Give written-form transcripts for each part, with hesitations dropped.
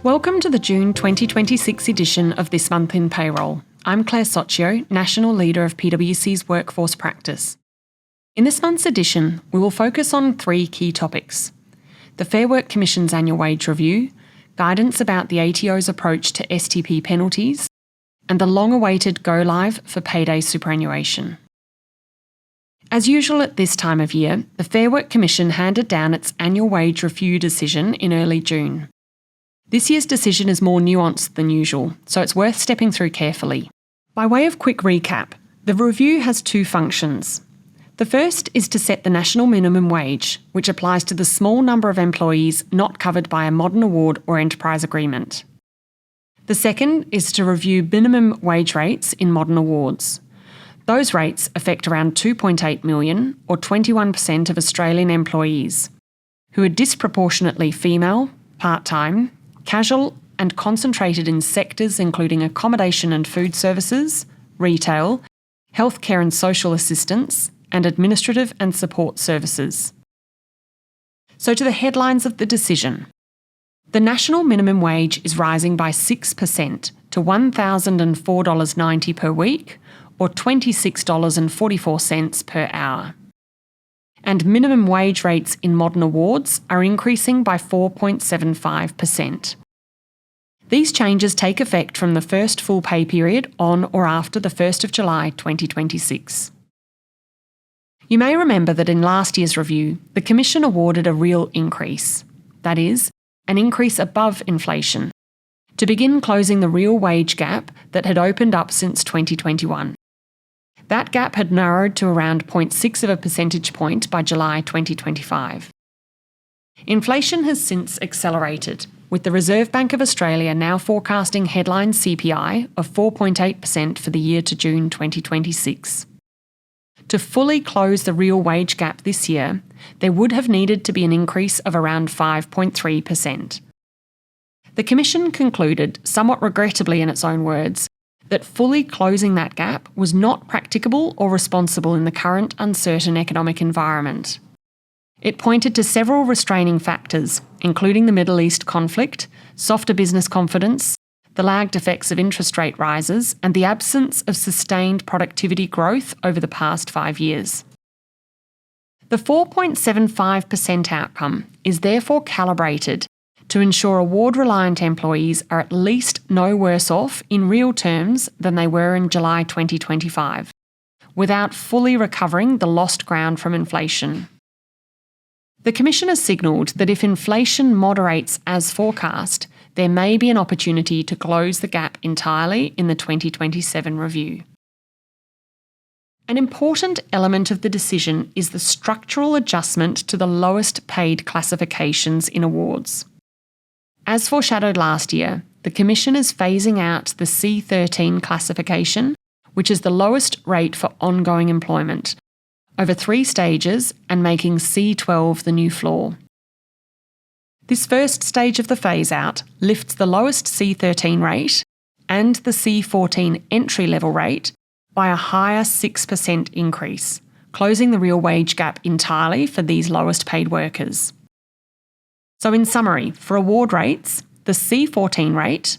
Welcome to the June 2026 edition of This Month in Payroll. I'm Claire Soccio, National Leader of PwC's Workforce Practice. In this month's edition, we will focus on three key topics: the Fair Work Commission's annual wage review, guidance about the ATO's approach to STP penalties, and the long-awaited go-live for Payday Superannuation. As usual at this time of year, the Fair Work Commission handed down its annual wage review decision in early June. This year's decision is more nuanced than usual, so it's worth stepping through carefully. By way of quick recap, the review has two functions. The first is to set the national minimum wage, which applies to the small number of employees not covered by a modern award or enterprise agreement. The second is to review minimum wage rates in modern awards. Those rates affect around 2.8 million, or 21% of Australian employees, who are disproportionately female, part-time, casual and concentrated in sectors including accommodation and food services, retail, healthcare and social assistance, and administrative and support services. So to the headlines of the decision. The national minimum wage is rising by 6% to $1,004.90 per week, or $26.44 per hour. And minimum wage rates in modern awards are increasing by 4.75%. These changes take effect from the first full pay period on or after the 1st of July 2026. You may remember that in last year's review, the Commission awarded a real increase, that is, an increase above inflation, to begin closing the real wage gap that had opened up since 2021. That gap had narrowed to around 0.6 of a percentage point by July 2025. Inflation has since accelerated, with the Reserve Bank of Australia now forecasting headline CPI of 4.8% for the year to June 2026. To fully close the real wage gap this year, there would have needed to be an increase of around 5.3%. The Commission concluded, somewhat regrettably in its own words, that fully closing that gap was not practicable or responsible in the current uncertain economic environment. It pointed to several restraining factors, including the Middle East conflict, softer business confidence, the lagged effects of interest rate rises, and the absence of sustained productivity growth over the past 5 years. The 4.75% outcome is therefore calibrated to ensure award-reliant employees are at least no worse off in real terms than they were in July 2025, without fully recovering the lost ground from inflation. The Commission has signalled that if inflation moderates as forecast, there may be an opportunity to close the gap entirely in the 2027 review. An important element of the decision is the structural adjustment to the lowest paid classifications in awards. As foreshadowed last year, the Commission is phasing out the C13 classification, which is the lowest rate for ongoing employment, over 3 stages and making C12 the new floor. This first stage of the phase-out lifts the lowest C13 rate and the C14 entry-level rate by a higher 6% increase, closing the real wage gap entirely for these lowest paid workers. So in summary, for award rates, the C14 rate,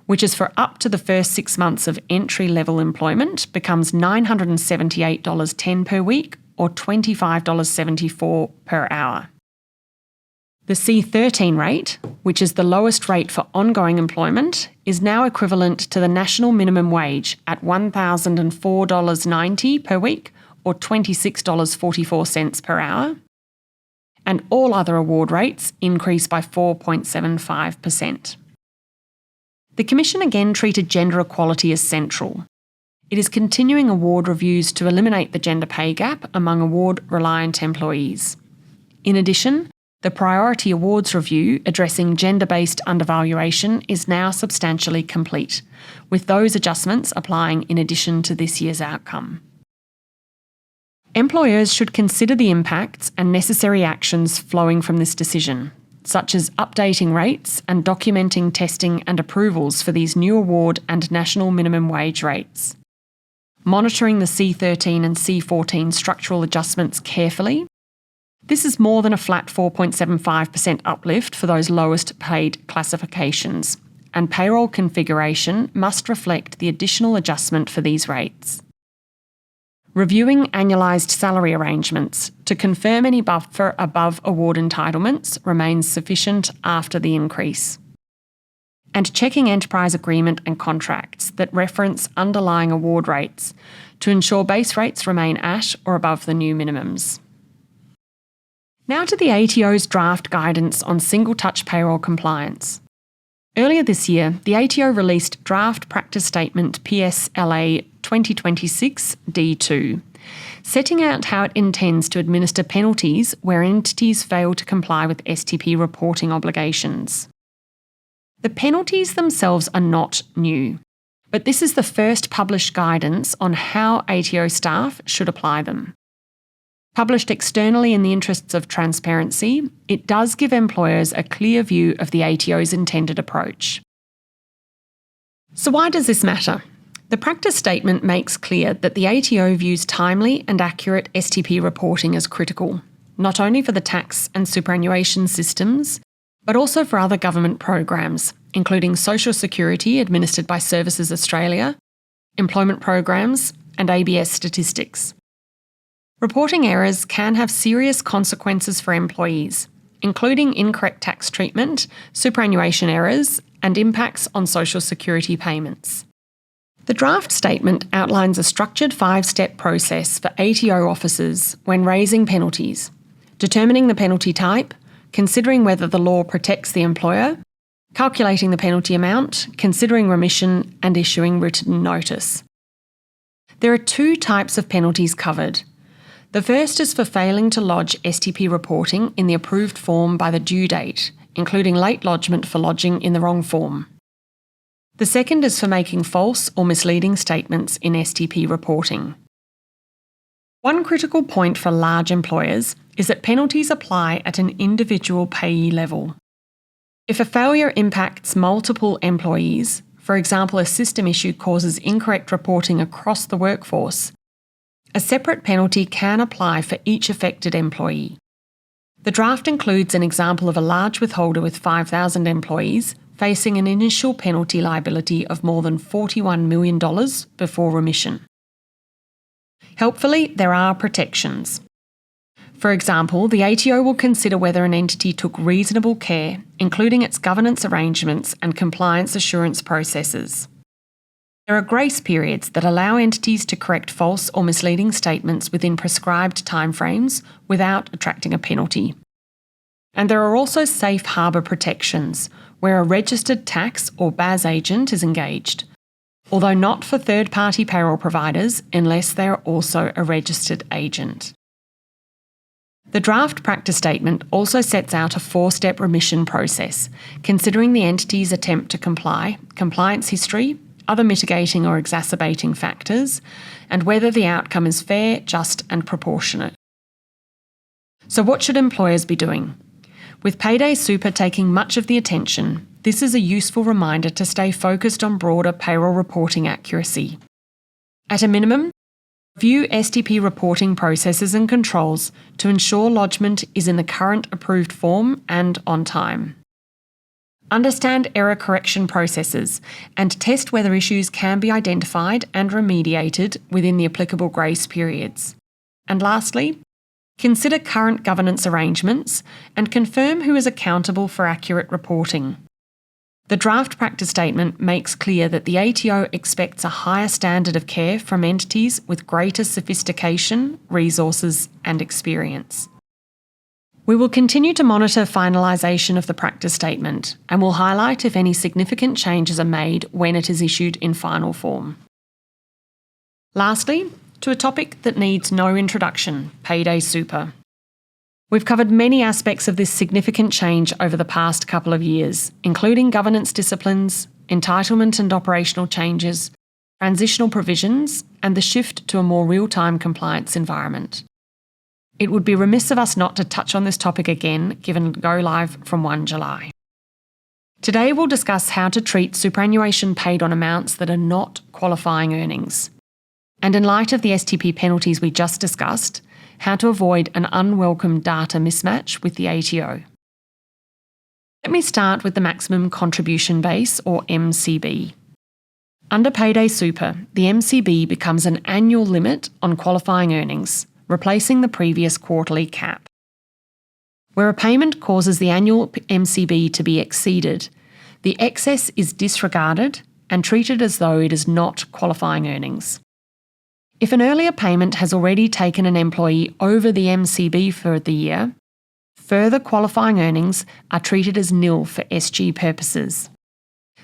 which is for up to the first 6 months of entry-level employment, becomes $978.10 per week or $25.74 per hour. The C13 rate, which is the lowest rate for ongoing employment, is now equivalent to the national minimum wage at $1,004.90 per week or $26.44 per hour. And all other award rates increase by 4.75%. The Commission again treated gender equality as central. It is continuing award reviews to eliminate the gender pay gap among award-reliant employees. In addition, the Priority Awards Review addressing gender-based undervaluation is now substantially complete, with those adjustments applying in addition to this year's outcome. Employers should consider the impacts and necessary actions flowing from this decision, such as updating rates and documenting testing and approvals for these new award and national minimum wage rates, monitoring the C13 and C14 structural adjustments carefully, This is more than a flat 4.75% uplift for those lowest paid classifications, and payroll configuration must reflect the additional adjustment for these rates. Reviewing annualised salary arrangements to confirm any buffer above award entitlements remains sufficient after the increase. And checking enterprise agreement and contracts that reference underlying award rates to ensure base rates remain at or above the new minimums. Now to the ATO's draft guidance on single-touch payroll compliance. Earlier this year, the ATO released Draft Practice Statement PSLA 2026 D2, setting out how it intends to administer penalties where entities fail to comply with STP reporting obligations. The penalties themselves are not new, but this is the first published guidance on how ATO staff should apply them. Published externally in the interests of transparency, it does give employers a clear view of the ATO's intended approach. So why does this matter? The practice statement makes clear that the ATO views timely and accurate STP reporting as critical, not only for the tax and superannuation systems, but also for other government programs, including Social Security administered by Services Australia, employment programs, and ABS statistics. Reporting errors can have serious consequences for employees, including incorrect tax treatment, superannuation errors, and impacts on Social Security payments. The draft statement outlines a structured 5-step process for ATO officers when raising penalties, determining the penalty type, considering whether the law protects the employer, calculating the penalty amount, considering remission, and issuing written notice. There are 2 types of penalties covered. The first is for failing to lodge STP reporting in the approved form by the due date, including late lodgement for lodging in the wrong form. The second is for making false or misleading statements in STP reporting. One critical point for large employers is that penalties apply at an individual payee level. If a failure impacts multiple employees, for example a system issue causes incorrect reporting across the workforce, a separate penalty can apply for each affected employee. The draft includes an example of a large withholder with 5,000 employees facing an initial penalty liability of more than $41 million before remission. Helpfully, there are protections. For example, the ATO will consider whether an entity took reasonable care, including its governance arrangements and compliance assurance processes. There are grace periods that allow entities to correct false or misleading statements within prescribed timeframes without attracting a penalty. And there are also safe harbour protections, where a registered tax or BAS agent is engaged, although not for third-party payroll providers unless they are also a registered agent. The draft practice statement also sets out a 4-step remission process, considering the entity's attempt to comply, compliance history, other mitigating or exacerbating factors, and whether the outcome is fair, just, and proportionate. So what should employers be doing? With Payday Super taking much of the attention, this is a useful reminder to stay focused on broader payroll reporting accuracy. At a minimum, review STP reporting processes and controls to ensure lodgement is in the current approved form and on time. Understand error correction processes and test whether issues can be identified and remediated within the applicable grace periods. And lastly, consider current governance arrangements and confirm who is accountable for accurate reporting. The draft practice statement makes clear that the ATO expects a higher standard of care from entities with greater sophistication, resources, and experience. We will continue to monitor finalisation of the practice statement and will highlight if any significant changes are made when it is issued in final form. Lastly, to a topic that needs no introduction, Payday Super. We've covered many aspects of this significant change over the past couple of years, including governance disciplines, entitlement and operational changes, transitional provisions, and the shift to a more real-time compliance environment. It would be remiss of us not to touch on this topic again, given go live from 1 July. Today we'll discuss how to treat superannuation paid on amounts that are not qualifying earnings. And in light of the STP penalties we just discussed, how to avoid an unwelcome data mismatch with the ATO. Let me start with the maximum contribution base, or MCB. Under Payday Super, the MCB becomes an annual limit on qualifying earnings, replacing the previous quarterly cap. Where a payment causes the annual MCB to be exceeded, the excess is disregarded and treated as though it is not qualifying earnings. If an earlier payment has already taken an employee over the MCB for the year, further qualifying earnings are treated as nil for SG purposes.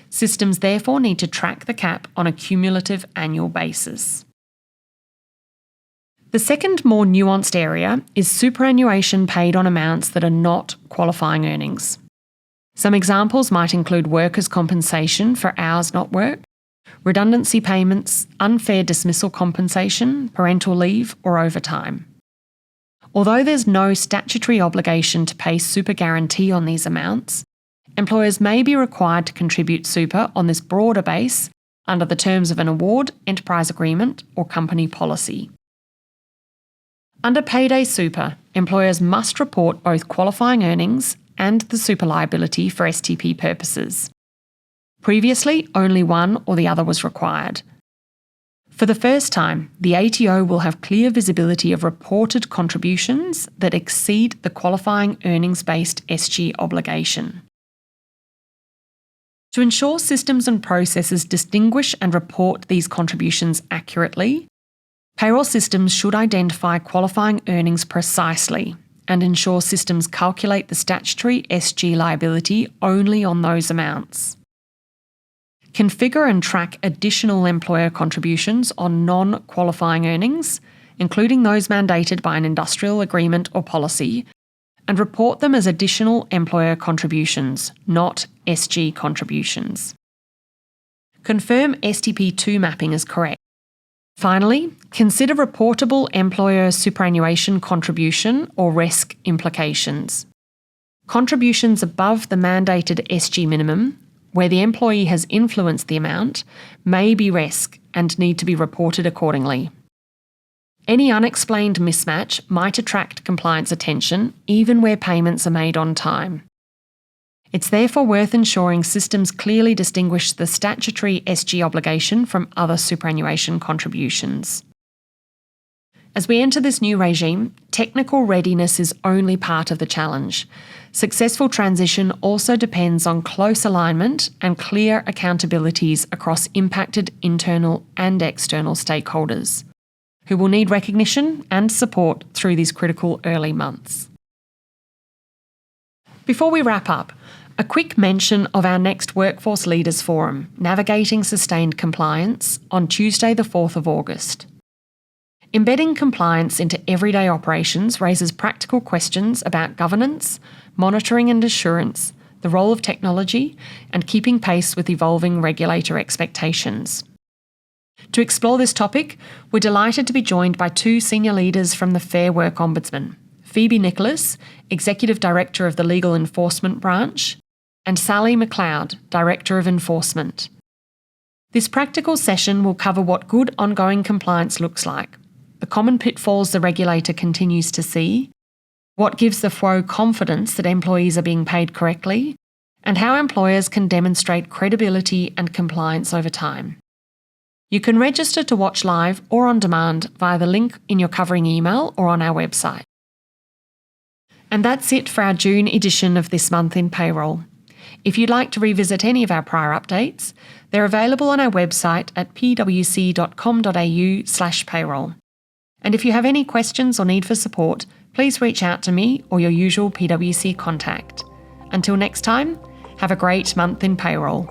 Systems therefore need to track the cap on a cumulative annual basis. The second, more nuanced area is superannuation paid on amounts that are not qualifying earnings. Some examples might include workers' compensation for hours not worked, redundancy payments, unfair dismissal compensation, parental leave, or overtime. Although there's no statutory obligation to pay super guarantee on these amounts, employers may be required to contribute super on this broader base under the terms of an award, enterprise agreement, or company policy. Under Payday Super, employers must report both qualifying earnings and the super liability for STP purposes. Previously, only one or the other was required. For the first time, the ATO will have clear visibility of reported contributions that exceed the qualifying earnings-based SG obligation. To ensure systems and processes distinguish and report these contributions accurately, payroll systems should identify qualifying earnings precisely and ensure systems calculate the statutory SG liability only on those amounts. Configure and track additional employer contributions on non-qualifying earnings, including those mandated by an industrial agreement or policy, and report them as additional employer contributions, not SG contributions. Confirm STP2 mapping is correct. Finally, consider reportable employer superannuation contribution or RESC implications. Contributions above the mandated SG minimum, where the employee has influenced the amount, may be RESC and need to be reported accordingly. Any unexplained mismatch might attract compliance attention, even where payments are made on time. It's therefore worth ensuring systems clearly distinguish the statutory SG obligation from other superannuation contributions. As we enter this new regime, technical readiness is only part of the challenge. Successful transition also depends on close alignment and clear accountabilities across impacted internal and external stakeholders, who will need recognition and support through these critical early months. Before we wrap up, a quick mention of our next Workforce Leaders Forum, Navigating Sustained Compliance, on Tuesday the 4th of August. Embedding compliance into everyday operations raises practical questions about governance, monitoring and assurance, the role of technology, and keeping pace with evolving regulator expectations. To explore this topic, we're delighted to be joined by two senior leaders from the Fair Work Ombudsman, Phoebe Nicholas, Executive Director of the Legal Enforcement Branch, and Sally McLeod, Director of Enforcement. This practical session will cover what good ongoing compliance looks like, the common pitfalls the regulator continues to see, what gives the FWO confidence that employees are being paid correctly, and how employers can demonstrate credibility and compliance over time. You can register to watch live or on demand via the link in your covering email or on our website. And that's it for our June edition of This Month in Payroll. If you'd like to revisit any of our prior updates, they're available on our website at pwc.com.au/payroll. And if you have any questions or need for support, please reach out to me or your usual PwC contact. Until next time, have a great month in payroll.